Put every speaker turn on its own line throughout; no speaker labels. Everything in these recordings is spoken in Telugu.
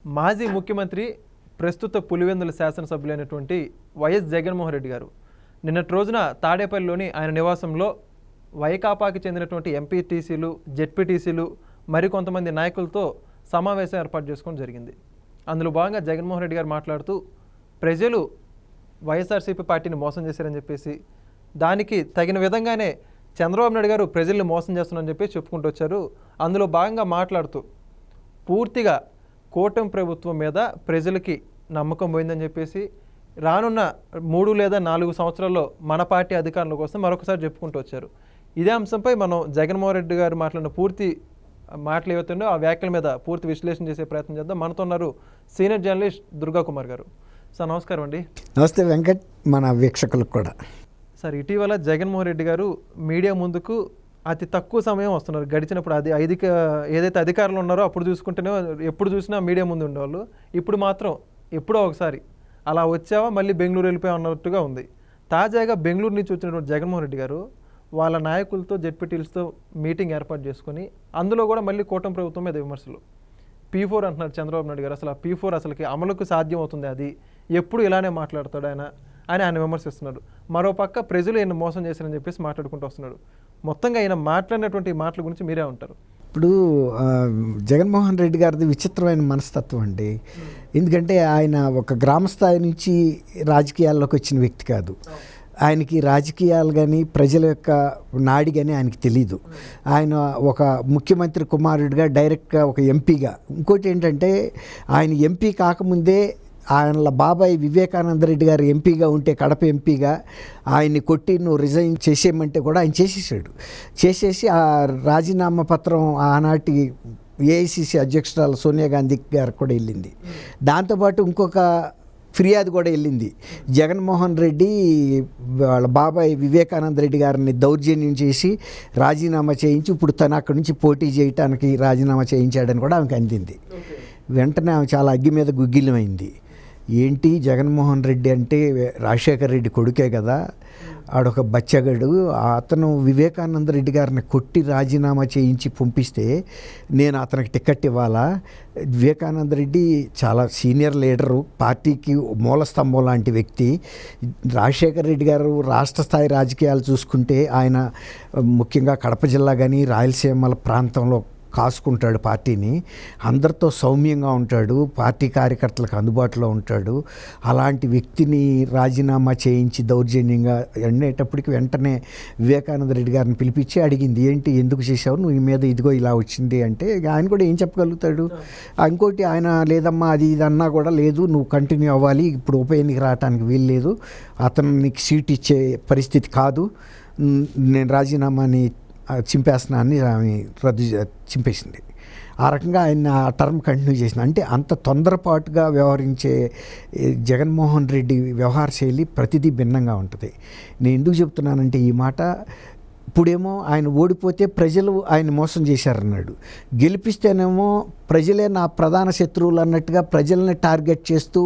మాజీ ముఖ్యమంత్రి ప్రస్తుత పులివెందుల శాసనసభ్యులైనటువంటి వైఎస్ జగన్మోహన్ రెడ్డి గారు నిన్నటి రోజున తాడేపల్లిలోని ఆయన నివాసంలో వైకాపాకి చెందినటువంటి ఎంపీటీసీలు జెడ్పీటీసీలు మరికొంతమంది నాయకులతో సమావేశం ఏర్పాటు చేసుకోవడం జరిగింది. అందులో భాగంగా జగన్మోహన్ రెడ్డి గారు మాట్లాడుతూ ప్రజలు వైఎస్ఆర్సీపీ పార్టీని మోసం చేశారని చెప్పేసి దానికి తగిన విధంగానే చంద్రబాబు నాయుడు గారు ప్రజల్ని మోసం చేస్తున్నారని చెప్పి చెప్పుకుంటూ వచ్చారు. అందులో భాగంగా మాట్లాడుతూ పూర్తిగా కూటమి ప్రభుత్వం మీద ప్రజలకి నమ్మకం పోయిందని చెప్పేసి రానున్న 3 లేదా 4 సంవత్సరాల్లో మన పార్టీ అధికారంలో కోసం మరొకసారి చెప్పుకుంటూ వచ్చారు. ఇదే అంశంపై మనం జగన్మోహన్ రెడ్డి గారు మాట్లాడిన పూర్తి మాటలు ఏవైతుందో ఆ వ్యాఖ్యల మీద పూర్తి విశ్లేషణ చేసే ప్రయత్నం చేద్దాం. మనతో ఉన్నారు సీనియర్ జర్నలిస్ట్ దుర్గా కుమార్ గారు. సార్ నమస్కారం అండి.
నమస్తే వెంకట్, మన వీక్షకులకు కూడా.
సార్ ఇటీవల జగన్మోహన్ రెడ్డి గారు మీడియా ముందుకు అతి తక్కువ సమయం వస్తున్నారు. గడిచినప్పుడు అది ఏదైతే అధికారులు ఉన్నారో అప్పుడు చూసుకుంటేనే ఎప్పుడు చూసినా మీడియా ముందు ఉండేవాళ్ళు. ఇప్పుడు మాత్రం ఎప్పుడో ఒకసారి అలా వచ్చావా మళ్ళీ బెంగళూరు వెళ్ళిపోయా అన్నట్టుగా ఉంది. తాజాగా బెంగళూరు నుంచి వచ్చినటువంటి జగన్మోహన్ రెడ్డి గారు వాళ్ళ నాయకులతో జెడ్పీటీలతో మీటింగ్ ఏర్పాటు చేసుకొని అందులో కూడా మళ్ళీ కూటమి ప్రభుత్వం మీద విమర్శలు. P4 అంటున్నారు చంద్రబాబు నాయుడు గారు. అసలు ఆ P4 అసలుకి అమలుకు సాధ్యం అవుతుంది, అది ఎప్పుడు ఇలానే మాట్లాడతాడు ఆయన విమర్శిస్తున్నాడు. మరోపక్క ప్రజలు ఈయన మోసం చేశారని చెప్పేసి మాట్లాడుకుంటూ వస్తున్నాడు. మొత్తంగా ఆయన మాట్లాడినటువంటి మాటల గురించి మీరే ఉంటారు.
ఇప్పుడు జగన్మోహన్ రెడ్డి గారిది విచిత్రమైన మనస్తత్వం అండి. ఎందుకంటే ఆయన ఒక గ్రామ స్థాయి నుంచి రాజకీయాల్లోకి వచ్చిన వ్యక్తి కాదు. ఆయనకి రాజకీయాలు కానీ ప్రజల యొక్క నాడి కానీ ఆయనకి తెలీదు. ఆయన ఒక ముఖ్యమంత్రి కుమారుడిగా డైరెక్ట్గా ఒక ఎంపీగా, ఇంకోటి ఏంటంటే ఆయన ఎంపీ కాకముందే ఆయన బాబాయ్ వివేకానంద రెడ్డి గారు ఎంపీగా ఉంటే కడప ఎంపీగా ఆయన్ని కొట్టి నువ్వు రిజైన్ చేసేయమంటే కూడా ఆయన చేసేసి ఆ రాజీనామా పత్రం ఆనాటి ఏఐసిసి అధ్యక్షురాలు సోనియా గాంధీ గారికి కూడా వెళ్ళింది. దాంతోపాటు ఇంకొక ఫిర్యాదు కూడా వెళ్ళింది. జగన్మోహన్ రెడ్డి వాళ్ళ బాబాయ్ వివేకానంద రెడ్డి గారిని దౌర్జన్యం చేసి రాజీనామా చేయించి ఇప్పుడు తను అక్కడి నుంచి పోటీ చేయడానికి రాజీనామా చేయించాడని కూడా ఆమెకు అందింది. వెంటనే ఆమె చాలా అగ్గి మీద గుగ్గిలమైంది. ఏంటి జగన్మోహన్ రెడ్డి అంటే రాజశేఖర్ రెడ్డి కొడుకే కదా, ఆడొక బచ్చగడు, అతను వివేకానంద రెడ్డి గారిని కొట్టి రాజీనామా చేయించి పంపిస్తే నేను అతనికి టికెట్ ఇవ్వాలా? వివేకానంద రెడ్డి చాలా సీనియర్ లీడరు, పార్టీకి మూలస్తంభం లాంటి వ్యక్తి. రాజశేఖర్ రెడ్డి గారు రాష్ట్ర స్థాయి రాజకీయాలు చూసుకుంటే ఆయన ముఖ్యంగా కడప జిల్లా కానీ రాయలసీమల ప్రాంతంలో కాసుకుంటాడు పార్టీని, అందరితో సౌమ్యంగా ఉంటాడు, పార్టీ కార్యకర్తలకు అందుబాటులో ఉంటాడు. అలాంటి వ్యక్తిని రాజీనామా చేయించి దౌర్జన్యంగా అనేటప్పటికి వెంటనే వివేకానంద రెడ్డి గారిని పిలిపించి అడిగింది, ఏంటి ఎందుకు చేశావు, నువ్వు ఈ మీద ఇదిగో ఇలా వచ్చింది అంటే ఆయన కూడా ఏం చెప్పగలుగుతాడు. ఇంకోటి ఆయన లేదమ్మా అది ఇది అన్నా కూడా లేదు, నువ్వు కంటిన్యూ అవ్వాలి, ఇప్పుడు ఉప ఎన్నిక రావడానికి వీలు లేదు, అతను నీకు సీట్ ఇచ్చే పరిస్థితి కాదు, నేను రాజీనామాని చింపేస్తున్నాన్ని ఆమె చింపేసింది. ఆ రకంగా ఆయన ఆ టర్మ్ కంటిన్యూ చేసింది. అంటే అంత తొందరపాటుగా వ్యవహరించే జగన్మోహన్ రెడ్డి వ్యవహార శైలి ప్రతిదీ భిన్నంగా ఉంటుంది. నేను ఎందుకు చెప్తున్నానంటే ఈ మాట, ఇప్పుడేమో ఆయన ఓడిపోతే ప్రజలు ఆయన మోసం చేశారన్నాడు, గెలిపిస్తేనేమో ప్రజలే నా ప్రధాన శత్రువులు అన్నట్టుగా ప్రజల్ని టార్గెట్ చేస్తూ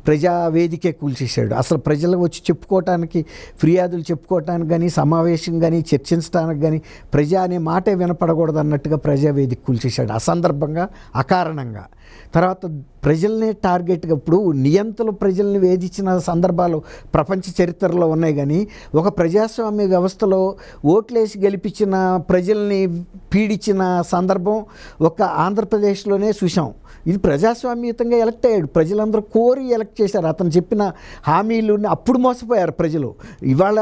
ప్రజావేదికే కూల్చేశాడు. అసలు ప్రజలు వచ్చి చెప్పుకోవటానికి, ఫిర్యాదులు చెప్పుకోవటానికి కానీ, సమావేశం కానీ, చర్చించడానికి కానీ ప్రజా అనే మాటే వినపడకూడదు అన్నట్టుగా ప్రజావేదిక కూల్చేశాడు అసందర్భంగా, అకారణంగా. తర్వాత ప్రజల్నే టార్గెట్గా, ఇప్పుడు నియంతలు ప్రజల్ని వేధించిన సందర్భాలు ప్రపంచ చరిత్రలో ఉన్నాయి, కానీ ఒక ప్రజాస్వామ్య వ్యవస్థలో ఓట్లేసి గెలిపించిన ప్రజల్ని పీడించిన సందర్భం ఒక ఆంధ్రప్రదేశ్లోనే చూసాం. ఇది ప్రజాస్వామ్యతంగా ఎలక్ట్ అయ్యాడు, ప్రజలందరూ కోరి ఎలక్ట్ చేశారు. అతను చెప్పిన హామీలు అప్పుడు మోసపోయారు ప్రజలు. ఇవాళ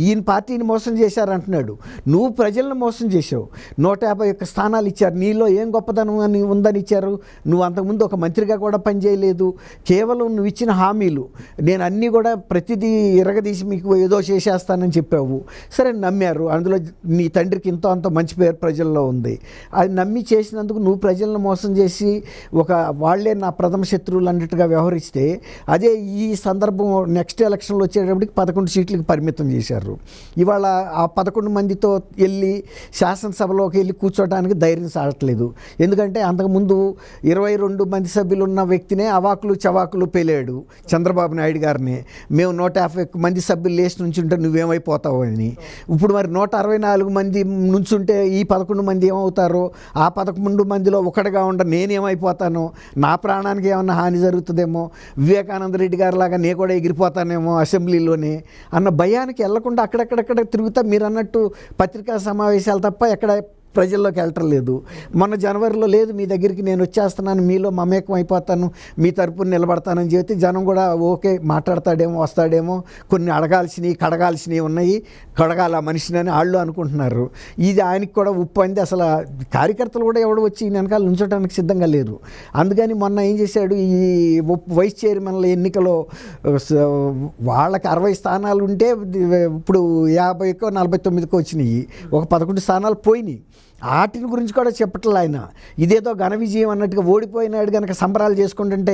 ఈయన పార్టీని మోసం చేశారంటున్నాడు, నువ్వు ప్రజలను మోసం చేసావు. 151 స్థానాలు ఇచ్చారు, నీలో ఏం గొప్పదనం అని ఉందని ఇచ్చారు? నువ్వు అంతకుముందు ఒక మంత్రిగా కూడా పనిచేయలేదు, కేవలం నువ్వు ఇచ్చిన హామీలు, నేను అన్నీ కూడా ప్రతిదీ ఇరగదీసి మీకు ఏదో చేసేస్తానని చెప్పావు. సరే నమ్మారు, అందులో నీ తండ్రికి ఇంతో అంత మంచి పేరు ప్రజల్లో ఉంది. అది నమ్మి చేసినందుకు నువ్వు ప్రజలను మోసం చేసి ఒక వాళ్లే నా ప్రథమ శత్రువులు అన్నట్టుగా వ్యవహరిస్తే, అదే ఈ సందర్భం నెక్స్ట్ ఎలక్షన్లో వచ్చేటప్పటికి 11 సీట్లకు పరిమితం చేశారు. ఇవాళ ఆ 11 మందితో వెళ్ళి శాసనసభలోకి వెళ్ళి కూర్చోడానికి ధైర్యం సాగట్లేదు. ఎందుకంటే అంతకుముందు 22 మంది సభ్యులు ఉన్న వ్యక్తినే అవాకులు చవాకులు పేలాడు చంద్రబాబు నాయుడు గారిని. మేము 150 మంది సభ్యులు లేచి నుంచుంటే నువ్వేమైపోతావు అని. ఇప్పుడు మరి 164 మంది నుంచుంటే ఈ 11 మంది ఏమవుతారో, ఆ 11 మందిలో ఒకటిగా ఉండ నేనేమైపోతాను ఎగిరిపోతాను, నా ప్రాణానికి ఏమన్నా హాని జరుగుతుందేమో, వివేకానంద రెడ్డి గారి లాగా నేను కూడా ఎగిరిపోతానేమో అసెంబ్లీలోనే అన్న భయానికి వెళ్లకుండా అక్కడక్కడక్కడ తిరుగుతా మీరు అన్నట్టు పత్రికా సమావేశాలు తప్ప ఎక్కడ ప్రజల్లోకి వెళ్ళటం లేదు. మొన్న జనవరిలో లేదు మీ దగ్గరికి నేను వచ్చేస్తున్నాను, మీలో మమేకం అయిపోతాను, మీ తరపున నిలబడతానని చెప్తే జనం కూడా ఓకే మాట్లాడతాడేమో వస్తాడేమో, కొన్ని అడగాల్సినవి కడగాల్సినవి ఉన్నాయి, కడగాల మనిషిని అని వాళ్ళు అనుకుంటున్నారు. ఇది ఆయనకి కూడా ఉప్పు అంది. అసలు కార్యకర్తలు కూడా ఎవడు వచ్చి వెనకాల నుంచోడానికి సిద్ధంగా లేరు. అందుకని మొన్న ఏం చేశాడు, ఈ వైస్ చైర్మన్ల ఎన్నికలో వాళ్ళకి 60 స్థానాలు ఉంటే ఇప్పుడు 50కో 49కో వచ్చినాయి, ఒక 11 స్థానాలు పోయినాయి. వాటిని గురించి కూడా చెప్పట్లే ఆయన. ఇదేదో ఘన విజయం అన్నట్టుగా ఓడిపోయినాడు కనుక సంబరాలు చేసుకుంటుంటే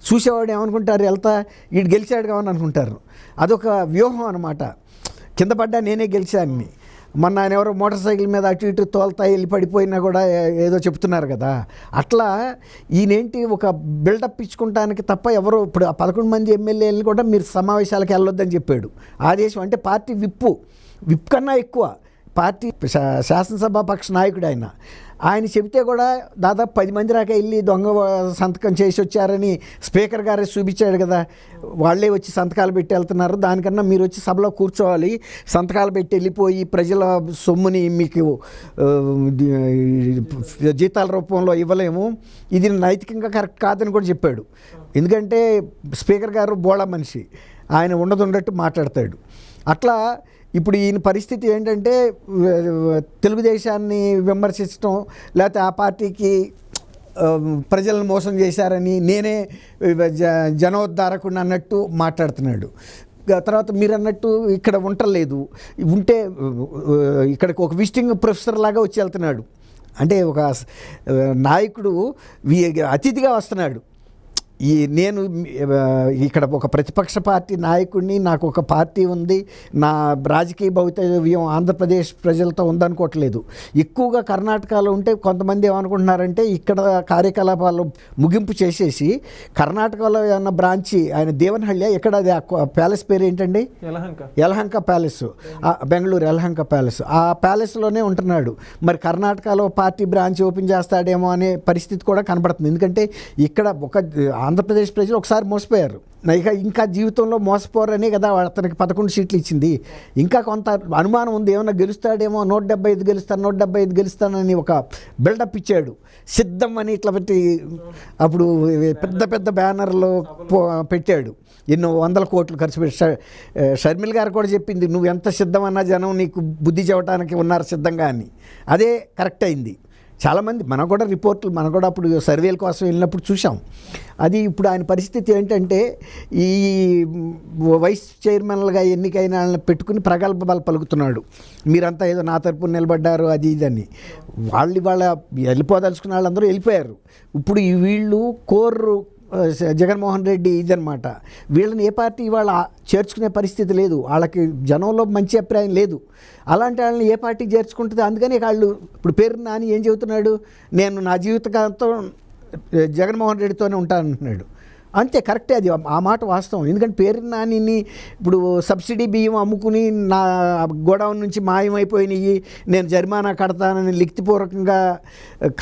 చూసేవాడు ఏమనుకుంటారు, వెళ్తా వీడు గెలిచాడు కావని అనుకుంటారు. అదొక వ్యూహం అనమాట. కింద పడ్డా నేనే గెలిచానని. మొన్న ఆయన ఎవరో మోటార్ సైకిల్ మీద అటు ఇటు తోలుతా వెళ్ళి పడిపోయినా కూడా ఏదో చెప్తున్నారు కదా. అట్లా ఈయనేంటి ఒక బిల్డప్ ఇచ్చుకుంటానికి తప్ప ఎవరో ఇప్పుడు 11 మంది ఎమ్మెల్యేలను కూడా మీరు సమావేశాలకు వెళ్ళొద్దని చెప్పాడు. ఆదేశం అంటే పార్టీ విప్ కన్నా ఎక్కువ పార్టీ శాసనసభాపక్ష నాయకుడు ఆయన చెబితే కూడా దాదాపు 10 మంది దాకా వెళ్ళి దొంగ సంతకం చేసి వచ్చారని స్పీకర్ గారే చూపించాడు కదా. వాళ్ళే వచ్చి సంతకాలు పెట్టి వెళ్తున్నారు, దానికన్నా మీరు వచ్చి సభలో కూర్చోవాలి, సంతకాలు పెట్టి వెళ్ళిపోయి ప్రజల సొమ్ముని మీకు జీతాల రూపంలో ఇవ్వలేము, ఇది నైతికంగా కరెక్ట్ కాదని కూడా చెప్పాడు. ఎందుకంటే స్పీకర్ గారు బోళా మనిషి, ఆయన ఉన్నట్టు మాట్లాడతాడు. అట్లా ఇప్పుడు ఈయన పరిస్థితి ఏంటంటే తెలుగుదేశాన్ని విమర్శించడం, లేకపోతే ఆ పార్టీకి ప్రజలను మోసం చేశారని నేనే జనోద్ధారకుడిని అన్నట్టు మాట్లాడుతున్నాడు. తర్వాత మీరు అన్నట్టు ఇక్కడ ఉండలేదు, ఉంటే ఇక్కడికి ఒక విజిటింగ్ ప్రొఫెసర్ లాగా వచ్చి వెళ్తున్నాడు. అంటే ఒక నాయకుడు అతిథిగా వస్తున్నాడు. నేను ఇక్కడ ఒక ప్రతిపక్ష పార్టీ నాయకుడిని, నాకు ఒక పార్టీ ఉంది, నా రాజకీయ భవితవ్యం ఆంధ్రప్రదేశ్ ప్రజలతో ఉందనుకోవట్లేదు. ఎక్కువగా కర్ణాటకలో ఉంటే కొంతమంది ఏమనుకుంటున్నారంటే ఇక్కడ కార్యకలాపాలు ముగింపు చేసేసి కర్ణాటకలో ఏమన్నా బ్రాంచి ఆయన దేవనహళ్ళి, ఎక్కడ అది ప్యాలెస్ పేరు ఏంటండి, యలహంక ప్యాలెస్, బెంగళూరు యలహంక ప్యాలెస్, ఆ ప్యాలెస్లోనే ఉంటున్నాడు. మరి కర్ణాటకలో పార్టీ బ్రాంచ్ ఓపెన్ చేస్తాడేమో అనే పరిస్థితి కూడా కనబడుతుంది. ఎందుకంటే ఇక్కడ ఒక ఆంధ్రప్రదేశ్ ప్రజలు ఒకసారి మోసపోయారు, ఇంకా జీవితంలో మోసపోరనే కదా అతనికి 11 సీట్లు ఇచ్చింది. ఇంకా కొంత అనుమానం ఉంది, ఏమన్నా గెలుస్తాడేమో, 175 గెలుస్తానని ఒక బిల్డప్ ఇచ్చాడు. సిద్ధం అని ఇట్లా పెట్టి అప్పుడు పెద్ద బ్యానర్లో పెట్టాడు, ఎన్నో 100 కోట్లు ఖర్చు పెట్టి. షర్మిల గారు కూడా చెప్పింది, నువ్వు ఎంత సిద్ధమన్నా జనం నీకు బుద్ధి చెప్పడానికి ఉన్నారు సిద్ధంగా అని. అదే కరెక్ట్ అయింది. చాలామంది మనకు కూడా రిపోర్ట్లు, మనం కూడా అప్పుడు సర్వేల కోసం వెళ్ళినప్పుడు చూసాం. అది ఇప్పుడు ఆయన పరిస్థితి ఏంటంటే ఈ వైస్ చైర్మన్లుగా ఎన్నికైన వాళ్ళని పెట్టుకుని ప్రగల్భాలు పలుకుతున్నాడు. మీరంతా ఏదో నా తరపున నిలబడ్డారు అది ఇదని. వాళ్ళ వెళ్ళిపోదలుచుకున్న వాళ్ళందరూ వెళ్ళిపోయారు. ఇప్పుడు వీళ్ళు జగన్మోహన్ రెడ్డి ఇదనమాట. వీళ్ళని ఏ పార్టీ వాళ్ళ చేర్చుకునే పరిస్థితి లేదు, వాళ్ళకి జనంలో మంచి అభిప్రాయం లేదు. అలాంటి వాళ్ళని ఏ పార్టీ చేర్చుకుంటుంది? అందుకని వాళ్ళు ఇప్పుడు పేరు నాని ఏం చెబుతున్నాడు, నేను నా జీవితకాలంతో జగన్మోహన్ రెడ్డితోనే ఉంటానంటున్నాడు. అంతే, కరెక్టే, అది ఆ మాట వాస్తవం. ఎందుకంటే పేరు నానిని ఇప్పుడు సబ్సిడీ బియ్యం అమ్ముకుని నా గోడౌన్ నుంచి మాయమైపోయినాయి, నేను జరిమానా కడతానని లిఖితపూర్వకంగా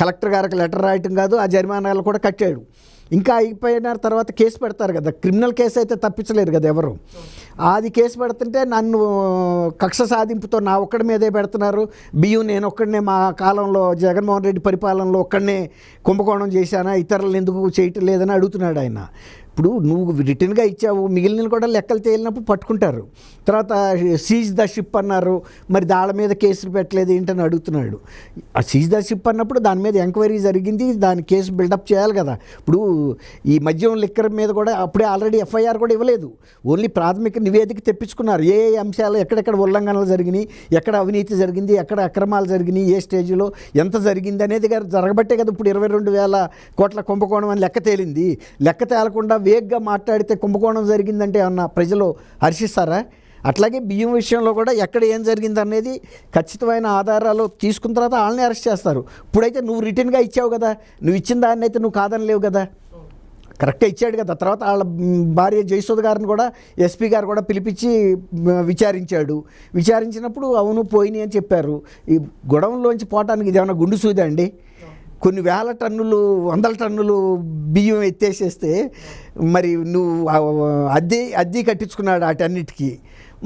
కలెక్టర్ గారికి లెటర్ రాయటం కాదు, ఆ జరిమానాలు కూడా కట్టాడు. ఇంకా అయిపోయిన తర్వాత కేసు పెడతారు కదా, క్రిమినల్ కేసు అయితే తప్పించలేరు కదా ఎవరు. అది కేసు పెడుతుంటే నన్ను కక్ష సాధింపుతో నా ఒక్కడి మీదే పెడుతున్నారు, బియ్యం నేను ఒక్కడనే మా కాలంలో జగన్మోహన్ రెడ్డి పరిపాలనలో ఒక్కడనే కుంభకోణం చేశానా, ఇతరులను ఎందుకు చేయటం లేదని అడుగుతున్నాడు ఆయన. ఇప్పుడు నువ్వు రిటర్న్గా ఇచ్చావు, మిగిలిన కూడా లెక్కలు తేలినప్పుడు పట్టుకుంటారు. తర్వాత సీజ్ ద షిప్ అన్నారు, మరి దాని మీద కేసులు పెట్టలేదు ఏంటని అడుగుతున్నాడు. ఆ సీజ్ ద షిప్ అన్నప్పుడు దాని మీద ఎంక్వైరీ జరిగింది, దాని కేసు బిల్డప్ చేయాలి కదా. ఇప్పుడు ఈ మద్యం లిక్కర్ మీద కూడా అప్పుడే ఆల్రెడీ ఎఫ్ఐఆర్ కూడా ఇవ్వలేదు, ఓన్లీ ప్రాథమిక నివేదిక తెప్పించుకున్నారు. ఏ అంశాలు ఎక్కడెక్కడ ఉల్లంఘనలు జరిగినాయి, ఎక్కడ అవినీతి జరిగింది, ఎక్కడ అక్రమాలు జరిగినాయి, ఏ స్టేజ్లో ఎంత జరిగింది అనేది జరగబట్టే కదా ఇప్పుడు 22,000 కోట్ల కుంభకోణం అని లెక్క తేలింది. లెక్క తేలకుండా వేగ్గా మాట్లాడితే కుంభకోణం జరిగిందంటే ఏమన్నా ప్రజలు హర్షిస్తారా? అట్లాగే బియ్యం విషయంలో కూడా ఎక్కడ ఏం జరిగింది అనేది ఖచ్చితమైన ఆధారాలు తీసుకున్న తర్వాత వాళ్ళని అరెస్ట్ చేస్తారు. ఇప్పుడైతే నువ్వు రిటర్న్గా ఇచ్చావు కదా, నువ్వు ఇచ్చిన దాన్ని అయితే నువ్వు కాదనలేవు కదా, కరెక్ట్గా ఇచ్చాడు కదా. తర్వాత వాళ్ళ భార్య జయసుధ గారిని కూడా ఎస్పీ గారు కూడా పిలిపించి విచారించాడు. విచారించినప్పుడు అవును పోయినాయి అని చెప్పారు. ఈ గొడవల్లోంచి పోవటానికి ఇది ఏమైనా గుండు సూదా అండి? కొన్ని వేల టన్నులు 100 టన్నులు బియ్యం ఎత్తేసేస్తే మరి నువ్వు అద్దె కట్టించుకున్నాడు వాటన్నిటికీ,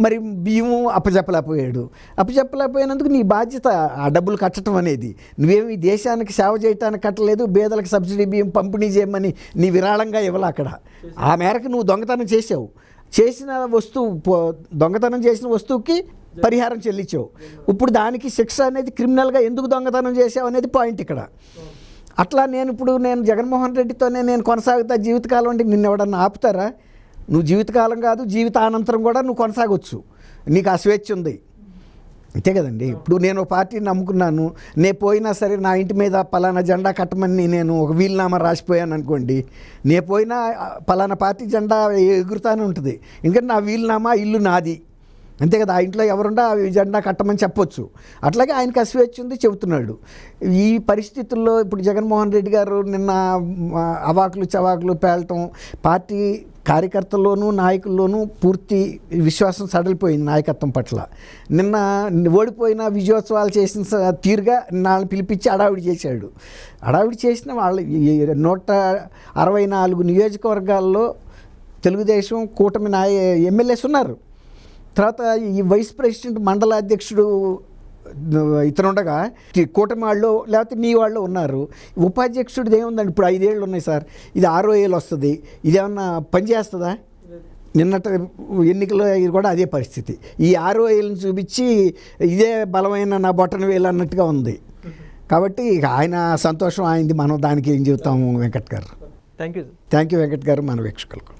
మరి బియ్యము అప్పచెప్పలేకపోయినందుకు నీ బాధ్యత ఆ డబ్బులు కట్టడం అనేది. నువ్వేమి దేశానికి సేవ చేయటానికి కట్టలేదు, పేదలకు సబ్సిడీ బియ్యం పంపిణీ చేయమని నీ విరాళంగా ఇవ్వాలి. అక్కడ ఆ మేరకు నువ్వు దొంగతనం చేసావు, దొంగతనం చేసిన వస్తువుకి పరిహారం చెల్లించావు. ఇప్పుడు దానికి శిక్ష అనేది క్రిమినల్గా ఎందుకు దొంగతనం చేసావు అనేది పాయింట్ ఇక్కడ. అట్లా నేను జగన్మోహన్ రెడ్డితోనే నేను కొనసాగుతా జీవితకాలం అంటే నిన్ను ఎవడన్నా ఆపుతారా? నువ్వు జీవితకాలం కాదు, జీవితానంతరం కూడా నువ్వు కొనసాగొచ్చు, నీకు ఆ స్వేచ్ఛ ఉంది, అంతే కదండి. ఇప్పుడు నేను పార్టీని నమ్ముకున్నాను, నేను పోయినా సరే నా ఇంటి మీద పలానా జెండా కట్టమని నేను ఒక వీలునామా రాసిపోయాను అనుకోండి, నేను పోయినా పలానా పార్టీ జెండా ఎగురుతానే ఉంటుంది, ఎందుకంటే నా వీలునామా ఇల్లు నాది, అంతే కదా. ఆ ఇంట్లో ఎవరుండా ఆ జెండా కట్టమని చెప్పొచ్చు. అట్లాగే ఆయనకు అస్వేచ్ఛ ఉంది, చెబుతున్నాడు. ఈ పరిస్థితుల్లో ఇప్పుడు జగన్మోహన్ రెడ్డి గారు నిన్న అవాకులు చవాకులు పేలటం, పార్టీ కార్యకర్తల్లోనూ నాయకుల్లోనూ పూర్తి విశ్వాసం సడలిపోయింది నాయకత్వం పట్ల. నిన్న ఓడిపోయిన విజయోత్సవాలు చేసిన తీరుగా వాళ్ళని పిలిపించి అడావిడి చేశాడు. అడావిడి చేసిన వాళ్ళు 164 నియోజకవర్గాల్లో తెలుగుదేశం కూటమి ఎమ్మెల్యేస్ ఉన్నారు. తర్వాత ఈ వైస్ ప్రెసిడెంట్ మండల అధ్యక్షుడు ఇతనుండగా కూటమి వాళ్ళు లేకపోతే నీ వాళ్ళు ఉన్నారు. ఉపాధ్యక్షుడిది ఏముందండి, ఇప్పుడు 5 ఏళ్ళు ఉన్నాయి సార్, ఇది 6వ ఏళ్ళు వస్తుంది, ఇదేమన్నా పనిచేస్తుందా? నిన్నటి ఎన్నికల్లో ఇది కూడా అదే పరిస్థితి. ఈ 6వ ఏళ్ళని చూపించి ఇదే బలమైన నా బొట్టన వేలు అన్నట్టుగా ఉంది. కాబట్టి ఆయన సంతోషం ఆయనది, మనం దానికి ఏం చెబుతాము వెంకట్ గారు.
థ్యాంక్ యూ
వెంకట్ గారు, మన వీక్షకులకు.